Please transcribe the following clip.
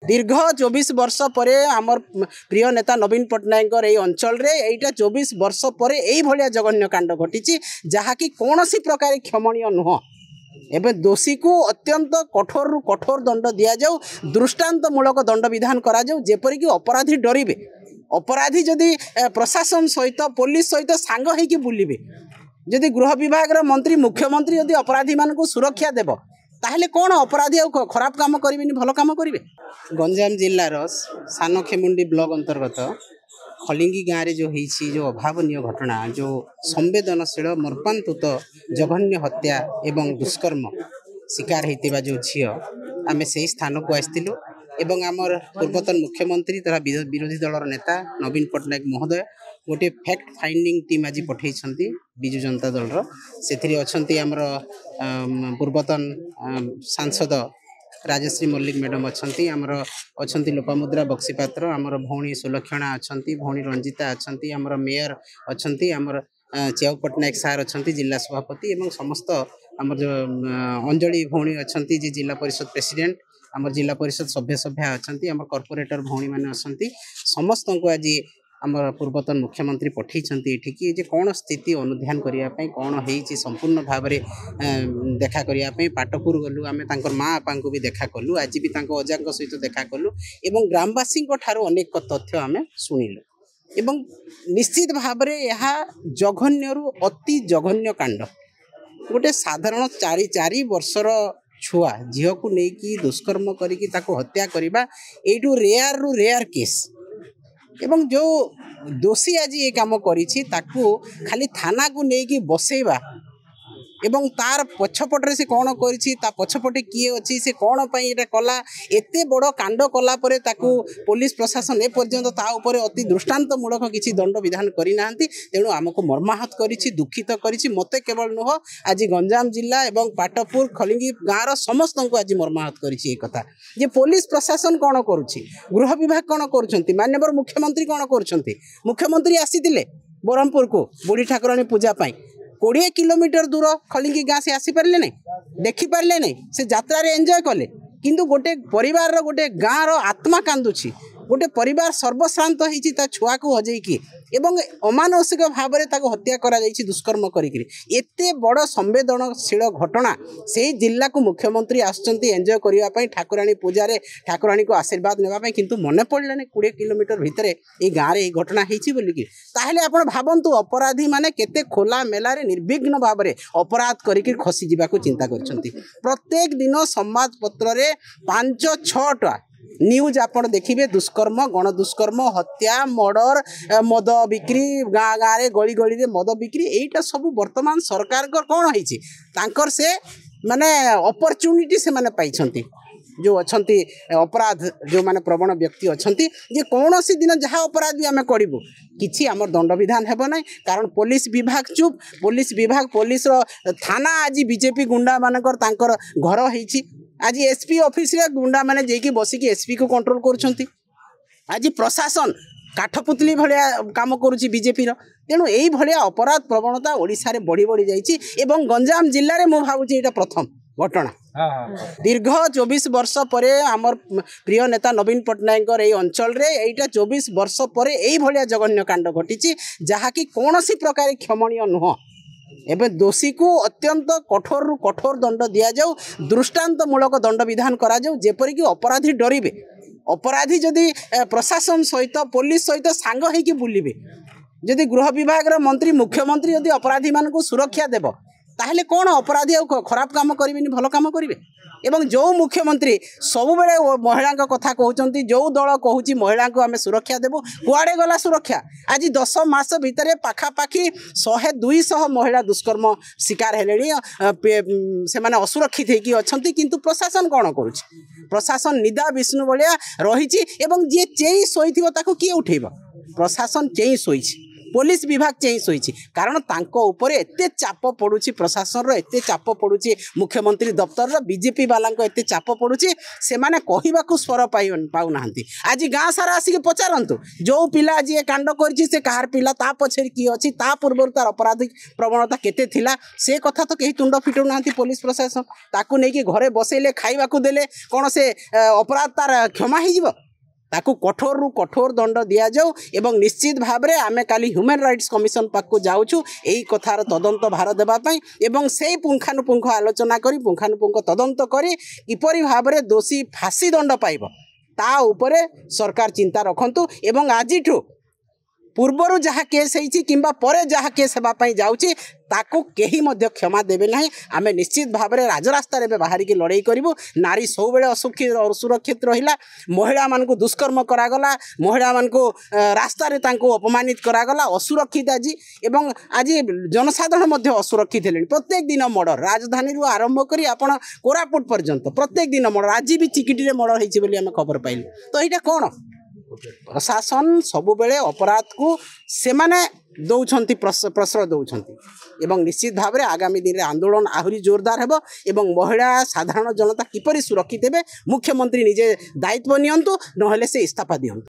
दीर्घ 24 वर्ष पर आमर प्रिय नेता नवीन पट्टनायक अंचल एटा 24 वर्ष पर यही जघन्य कांड घटी जहाँकि कौन सी प्रकार क्षमणीय नुह एवं दोषी को अत्यंत कठोर रु कठोर दंड दि जाऊ दृष्टांतमूलक दंड विधान करा जाऊ जेपरिक अपराधी डरिवे अपराधी जदि प्रशासन सहित पुलिस सहित सांग होइकी बुलिबे जदि गृह विभाग मंत्री मुख्यमंत्री जदि अपराधी मानक सुरक्षा देव ताहले कौन अपराधी खराब काम करें भल काम करेंगे। गंजाम जिलार सानखेमुंडी ब्लॉक अंतर्गत खलिंगी गाँव में जो अभावनीय घटना जो संवेदनशील मर्मान्तुत जघन्य हत्या एवं दुष्कर्म शिकार होता जो झी आम से स्थान को आसलु एवं आमर पूर्वतन मुख्यमंत्री तथा विरोधी दलर नेता नवीन पट्टनायक महोदय गोटे फैक्ट फाइंडिंग टीम आज पठे विजु जनता दल से अच्छा आमर पूर्वतन सांसद राजश्री मल्लिक मैडम अच्छा आमर अच्छा लोपामुद्रा बक्सीपात्र आमर भौणी सुलक्षणा अच्छा भौणी रंजिता अच्छा आमर मेयर अच्छा आमर च्याऊ पट्टनायक सार अच्छा जिला सभापति एवं समस्त आमर जो अंजलि भौणी अच्छा जी जिला परिषद प्रेसिडेंट आमर जिला परिषद सभ्या अच्छा आमर कॉर्पोरेटर भौणी मैंने अच्छा समस्त को आज आमर पूर्वतन मुख्यमंत्री पठे ये जे कौन स्थिति अनुध्यान करने कौन हो संपूर्ण भाव में देखा करने पाटपुर गलु आम माँ बापा को भी देखा कलु आज भी अजा सहित देखा कलु एवं ग्रामवासी अनेक तथ्य आम शुणिलु एवं निश्चित भाव में यह जघन्यरू अति जघन्य कांड गोटे साधारण चारि वर्षर छुआ झील को लेकिन दुष्कर्म करके हत्या करवा यू रेयर रु रेयर केस एवं जो दोषी आज ये कम करी खाली थाना को लेकिन बसैवा एवं तार पछपटे से कौन कर पछपटे किए अच्छी से कौन पर कला एते बड़ कांड कला परे ताकू पुलिस प्रशासन एपर्यंत ताऊपर अति दृष्टांतमूलक किसी दंड विधान करना तेणु आमको मर्माहत करी दुखित करी मत केवल नुह आज गंजाम जिला एवं पाटपुर खलिंगी गाँव समस्त को आज मर्माहत करी कथा जे पुलिस प्रशासन कौन करुच्ची गृह विभाग कौन कर माननीय मुख्यमंत्री कौन कर मुख्यमंत्री आसी ब्रह्मपुर को बुढ़ी ठाकुराणी पूजा 20 किलोमीटर दूर खलिंगी गाँ से आसी पारे नहीं देखी पारे नहीं से यात्रा एंजॉय कले किंतु गोटे परिवार गोटे गाँव आत्मा कांदुची गोटे परिवार सर्वश्रांत होती छुआ को हजेकी एवं अमानसिक भाव में हत्या करा दुष्कर्म करते बड़ संवेदनशील घटना से जिला को मुख्यमंत्री आसुच्चंती एंजॉय करने ठाकुराणी पूजा ठाकुराणी को आशीर्वाद नेबापी किंतु मन पड़े 20 किलोमीटर भितर ये गाँव में घटना होती बोलिकी ताहले आपण भावंतु अपराधी माने केते खोला मेलारे निर्विघ्न भाव में अपराध करके खसी जावाक चिंता करछंती। प्रत्येक दिन संवाद पत्र रे 5-6टा न्यूज आप देखिए दुष्कर्म गण दुष्कर्म हत्या मर्डर मद बिक्री गाँ गाँव में गली गली मद बिक्री यहीटा सब वर्तमान सरकार कौन होकर से माने अपॉर्चुनिटी से माने पाई जो अच्छा अपराध जो माने प्रवण व्यक्ति अच्छा जे कौन सी दिन जहाँ अपराध भी आम करूँ किसी आम दंड विधान हेब ना कारण पुलिस विभाग चुप पुलिस थाना आज बीजेपी गुंडा मानकर घर होती आज एसपी ऑफिस रे गुंडा माने जेकी बसिकी एसपी को कंट्रोल करुछंती आज प्रशासन काठपुतली भाया काम करुच्ची बीजेपी तेणु यही भाया अपराध प्रवणता ओडिशा रे बढ़ी बढ़ी जाइए एवं गंजाम जिले में मु भावुची एटा प्रथम घटना दीर्घ 24 वर्ष पर आमर प्रिय नेता नवीन पट्टनायक अंचल एटा 24 वर्ष पर यही जघन्य कांड घटी जहाँकि कौन सी प्रकार क्षमणीय नुह एवं दोषी को अत्यंत कठोर रु कठोर दंड दि जाऊ दृष्टांतमूलक दंड विधान करा जाऊ जेपरिक अपराधी डरिवे अपराधी जदि प्रशासन सहित पुलिस सहित सांग होइकी बुलिबे जदि गृह विभाग मंत्री मुख्यमंत्री जदि अपराधी मानक सुरक्षा देव ताहले कौन अपराधी खराब काम करें भल काम करेंगे एवं जो मुख्यमंत्री सब बेले महिला कथा कहते जो दल कहूँ महिला को आम सुरक्षा देवु कुआड़े गला सुरक्षा आज 10 मास भितर पाखापाखि 100-200 महिला दुष्कर्म शिकार हेले से माने असुरक्षित होगी अच्छा किंतु प्रशासन कौन करुच्ची प्रशासन निदा विष्णु भाया रही जी चेई शोई किए उठेब प्रशासन चेई शोई पुलिस विभाग चेई शोची कारण तांको ऊपर एते चाप पड़ुची प्रशासन एते चाप पड़ुची मुख्यमंत्री दफ्तर बीजेपी वाला एते चाप पड़ुची से माने कहवाकू स्वर पाऊ ना आज गाँ सारा आसिक पचारतु जो पिला आज ये कांड कर कहार पिला ता पछे किए अच्छी ता पूर्व तार अपराधिक प्रवणता केते थिला से कथा तो कहीं तुंड फिटू ना पुलिस प्रशासन ताकू नहीं कि घरे बसैले खाइबाकू देले कौन से अपराध तार क्षमा हो ताकू कठोर रु कठोर दंड दिया जाऊ एवं निश्चित भाव में आमे काली ह्यूमन राइट्स कमिशन पाखु जाऊँ यही कथार तदंत भार देवाई एवं से पुंखानुपुंख आलोचना करी पुंखानुपुंख तदंत करी किपरि भाव में दोषी फांसी दंड पाइब ता उपरे सरकार चिंता रखंतु एवं आजिठु पूर्वर जहाँ केस होती किंबा परे जहाँ केस होगापाई जाऊँगी ताकू कहीं मध्य क्षमा देवे ना आम निश्चित भाव में राजरास्तार बाहर की लड़ाई करूँ नारी सब बड़े असुरक्षित रहा महिला मान दुष्कर्म करागला महिला मान रास्तार अपमानित करागला असुरक्षित आज एवं आज जनसाधारण असुरक्षित है प्रत्येक दिन मर्डर राजधानी आरंभ कर आपण कोरापुट पर्यंत प्रत्येक दिन मर्डर आज भी चिकिटी मर्डर होती खबर पाइल तो यहाँ कौन प्रशासन सबुबले अपराध को से माने दौरान प्रश्रय दौरान एवं निश्चित भाव में आगामी दिन में आंदोलन आहरी जोरदार हेबो एवं महिला साधारण जनता किपरि सुरक्षित हेबे मुख्यमंत्री निजे दायित्व नियंतु नहले से इस्तीफा दियंतु।